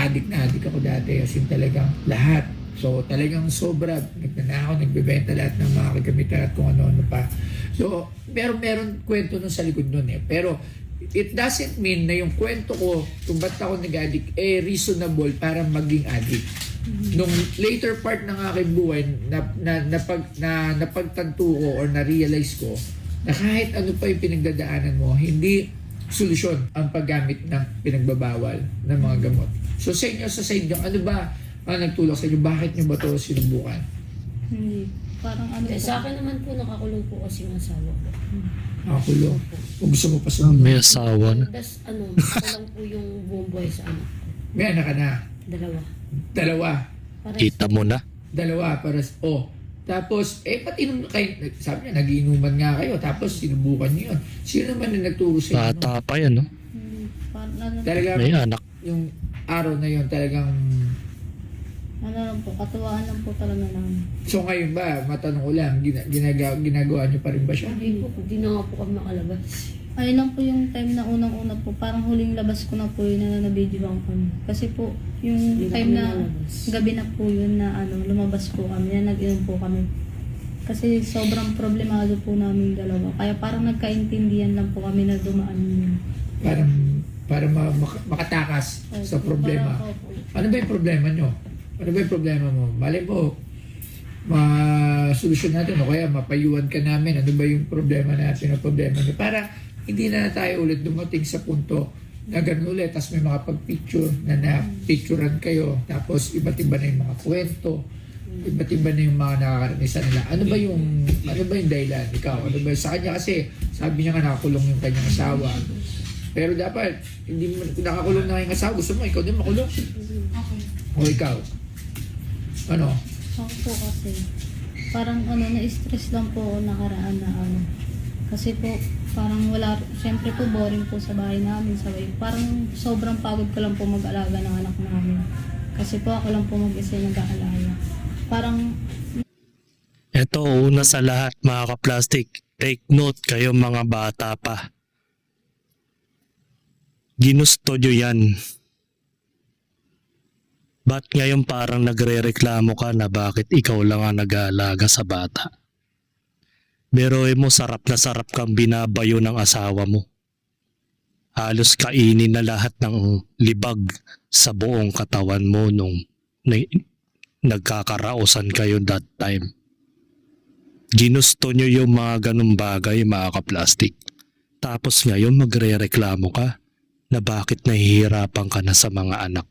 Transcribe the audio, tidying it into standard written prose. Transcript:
adik na adik ako dati. As in talagang lahat. So talagang sobra. Nagnanakaw, nagbebenta lahat ng mga kagamitan at kung ano-ano pa. So meron kwento nun sa likod nun eh. Pero it doesn't mean na yung kwento ko kung ba't ako nag-addict reasonable para maging addict. Nung later part ng aking buhay napagtanto ko or na-realize ko na kahit ano pa yung pinagdadaanan mo, hindi solusyon ang paggamit ng pinagbabawal ng mga gamot. So sa inyo, sa side nyo, ano ba ang nagtulak sa inyo? Bakit nyo ba ito sinubukan? Hindi. Parang ano po. Sa akin naman po, nakakulong po kasi yung asawa ko. Nakakulong. Kung gusto mo pa sumunod. May asawa na. Das, ako lang po yung buong buhay sa anak ko. May anak ka na. Dalawa. Para Kita mo na. Dalawa para tapos pati nung kayo, sabi niya nagiinuman nga kayo tapos sinubukan niyo yun. Sino naman na nagturo sa inyo? Bata pa yan, no? Hindi. Parang ano, Talagang May anak. yung araw na yun talagang ano lang po, katuwaan lang po talaga namin. so ngayon ba matanong ko lang ginagawa niyo pa rin ba siya? hindi po, hindi na nga po kami makalabas. Ayun lang po yung time na unang-una po, parang huling labas ko na po yun na nabidyoan kami. Kasi po, yung Hindi na time kami na nalabas. gabi na po yun na lumabas po kami, na nag-inom po kami. Kasi sobrang problemado po namin dalawa. Kaya parang nagkaintindihan lang po kami na dumaan yun. Para makatakas sa Opo, problema. parang, opo. Ano ba yung problema nyo? Ano ba yung problema mo? Mali mo, ma-solusyon natin o kaya mapayuan ka namin. Ano ba yung problema natin o problema nyo? Para hindi na tayo ulit dumating sa punto na ganun ulit. Tapos may makapag-picture na na-picturean kayo. Tapos iba't iba na yung mga kwento. Iba't iba na yung mga nakakaranisan nila. Ano ba yung dahilan? Ikaw, ano ba? Sa kanya kasi, sabi niya nga nakakulong yung kanyang asawa. Pero dapat, hindi mo nakakulong na yung asawa. Gusto mo, ikaw din makulong. Okay. O ikaw? Ano? Ako po kasi, parang na-stress lang po ako nakaraan na Kasi po, parang wala, syempre po boring po sa bahay namin. Parang sobrang pagod ko lang po mag-alaga ng anak namin. Kasi po ako lang po mag-isa yung nag-aalaga. Parang Ito, una sa lahat, mga ka-plastic. Take note kayo mga bata pa. Ginusto nyo yan. Ba't ngayon parang nagre-reklamo ka na bakit ikaw lang ang nag-aalaga sa bata? Biruin mo, sarap na sarap kang binabayo ng asawa mo. Halos kainin na lahat ng libag sa buong katawan mo nung nagkakarausan kayo that time. Ginusto nyo yung mga ganung bagay, mga ka-plastic. Tapos ngayon magre-reklamo ka na bakit nahihirapan ka na sa mga anak.